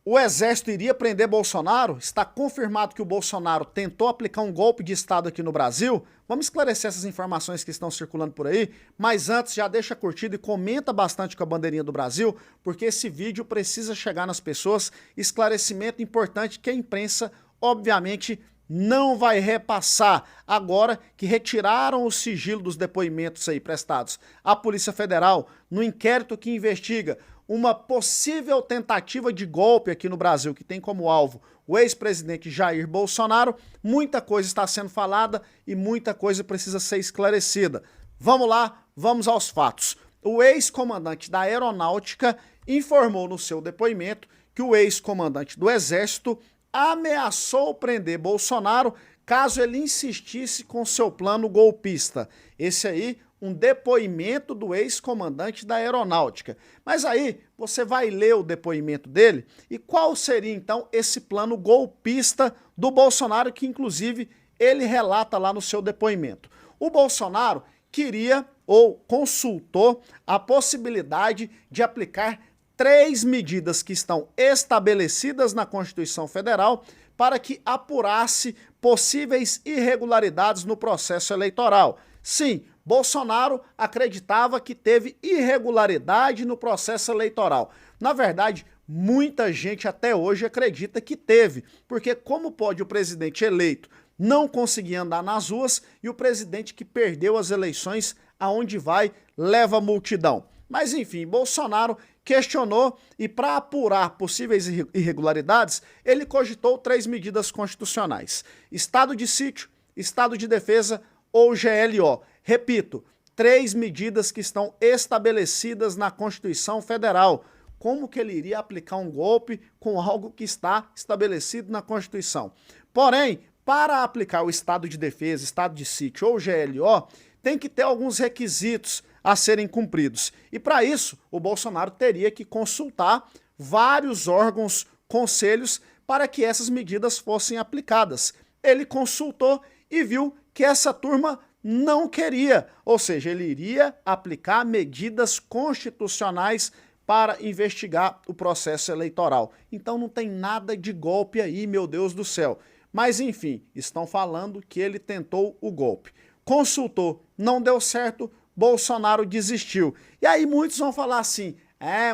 O Exército iria prender Bolsonaro? Está confirmado que o Bolsonaro tentou aplicar um golpe de Estado aqui no Brasil? Vamos esclarecer essas informações que estão circulando por aí, mas antes já deixa curtida e comenta bastante com a bandeirinha do Brasil, porque esse vídeo precisa chegar nas pessoas, esclarecimento importante que a imprensa, obviamente, não vai repassar agora que retiraram o sigilo dos depoimentos aí prestados à Polícia Federal no inquérito que investiga uma possível tentativa de golpe aqui no Brasil, que tem como alvo o ex-presidente Jair Bolsonaro. Muita coisa está sendo falada e muita coisa precisa ser esclarecida. Vamos lá, vamos aos fatos. O ex-comandante da Aeronáutica informou no seu depoimento que o ex-comandante do Exército ameaçou prender Bolsonaro caso ele insistisse com seu plano golpista. Esse aí, um depoimento do ex-comandante da Aeronáutica. Mas aí, você vai ler o depoimento dele e qual seria então esse plano golpista do Bolsonaro, que inclusive ele relata lá no seu depoimento. O Bolsonaro queria ou consultou a possibilidade de aplicar 3 medidas que estão estabelecidas na Constituição Federal para que apurasse possíveis irregularidades no processo eleitoral. Sim, Bolsonaro acreditava que teve irregularidade no processo eleitoral. Na verdade, muita gente até hoje acredita que teve, porque como pode o presidente eleito não conseguir andar nas ruas e o presidente que perdeu as eleições, aonde vai, leva multidão? Mas enfim, Bolsonaro questionou e para apurar possíveis irregularidades, ele cogitou 3 medidas constitucionais: estado de sítio, estado de defesa ou GLO. Repito, 3 medidas que estão estabelecidas na Constituição Federal. Como que ele iria aplicar um golpe com algo que está estabelecido na Constituição? Porém, para aplicar o estado de defesa, estado de sítio ou GLO, tem que ter alguns requisitos a serem cumpridos. E para isso, o Bolsonaro teria que consultar vários órgãos, conselhos, para que essas medidas fossem aplicadas. Ele consultou e viu que essa turma não queria, ou seja, ele iria aplicar medidas constitucionais para investigar o processo eleitoral. Então não tem nada de golpe aí, meu Deus do céu. Mas enfim, estão falando que ele tentou o golpe. Consultou, não deu certo, Bolsonaro desistiu. E aí muitos vão falar assim,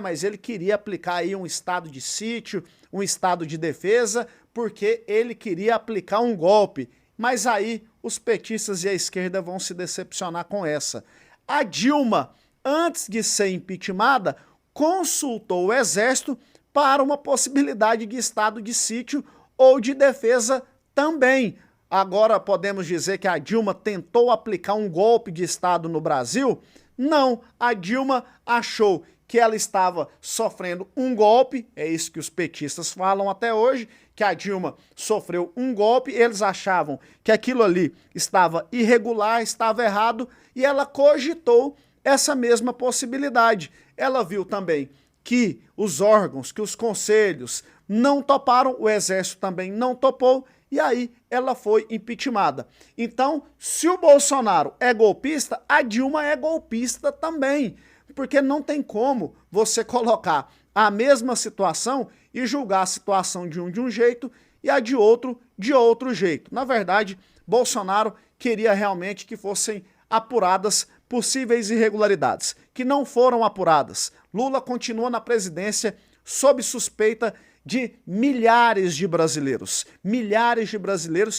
mas ele queria aplicar aí um estado de sítio, um estado de defesa, porque ele queria aplicar um golpe. Mas aí os petistas e a esquerda vão se decepcionar com essa. A Dilma, antes de ser impeachmentada, consultou o Exército para uma possibilidade de estado de sítio ou de defesa também. Agora podemos dizer que a Dilma tentou aplicar um golpe de Estado no Brasil? Não, a Dilma achou que ela estava sofrendo um golpe, é isso que os petistas falam até hoje, que a Dilma sofreu um golpe, eles achavam que aquilo ali estava irregular, estava errado, e ela cogitou essa mesma possibilidade. Ela viu também que os órgãos, que os conselhos não toparam, o Exército também não topou, e aí ela foi impeachmentada. Então, se o Bolsonaro é golpista, a Dilma é golpista também, porque não tem como você colocar a mesma situação e julgar a situação de um jeito e a de outro jeito. Na verdade, Bolsonaro queria realmente que fossem apuradas possíveis irregularidades, que não foram apuradas. Lula continua na presidência sob suspeita de milhares de brasileiros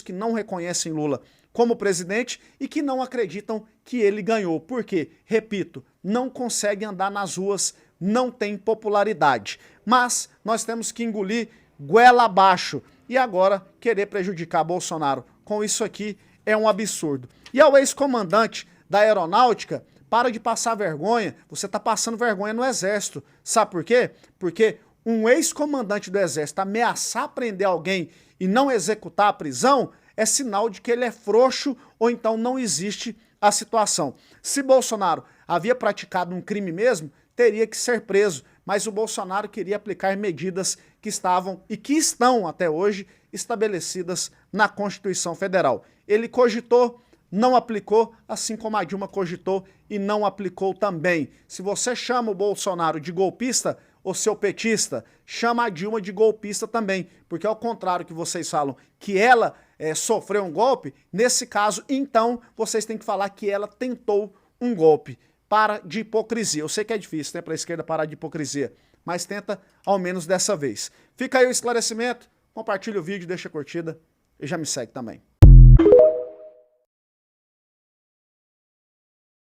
que não reconhecem Lula como presidente e que não acreditam que ele ganhou. Por quê? Repito, não consegue andar nas ruas, não tem popularidade. Mas nós temos que engolir goela abaixo e agora querer prejudicar Bolsonaro com isso aqui é um absurdo. E ao ex-comandante da Aeronáutica, para de passar vergonha, você está passando vergonha no Exército. Sabe por quê? Porque um ex-comandante do Exército ameaçar prender alguém e não executar a prisão é sinal de que ele é frouxo ou então não existe a situação. Se Bolsonaro havia praticado um crime mesmo, teria que ser preso, mas o Bolsonaro queria aplicar medidas que estavam e que estão até hoje estabelecidas na Constituição Federal. Ele cogitou, não aplicou, assim como a Dilma cogitou e não aplicou também. Se você chama o Bolsonaro de golpista, ô seu petista, chama a Dilma de golpista também, porque ao contrário que vocês falam que ela sofreu um golpe, nesse caso, então, vocês têm que falar que ela tentou um golpe. Para de hipocrisia. Eu sei que é difícil, né, para a esquerda parar de hipocrisia, mas tenta ao menos dessa vez. Fica aí o esclarecimento, compartilha o vídeo, deixa a curtida e já me segue também.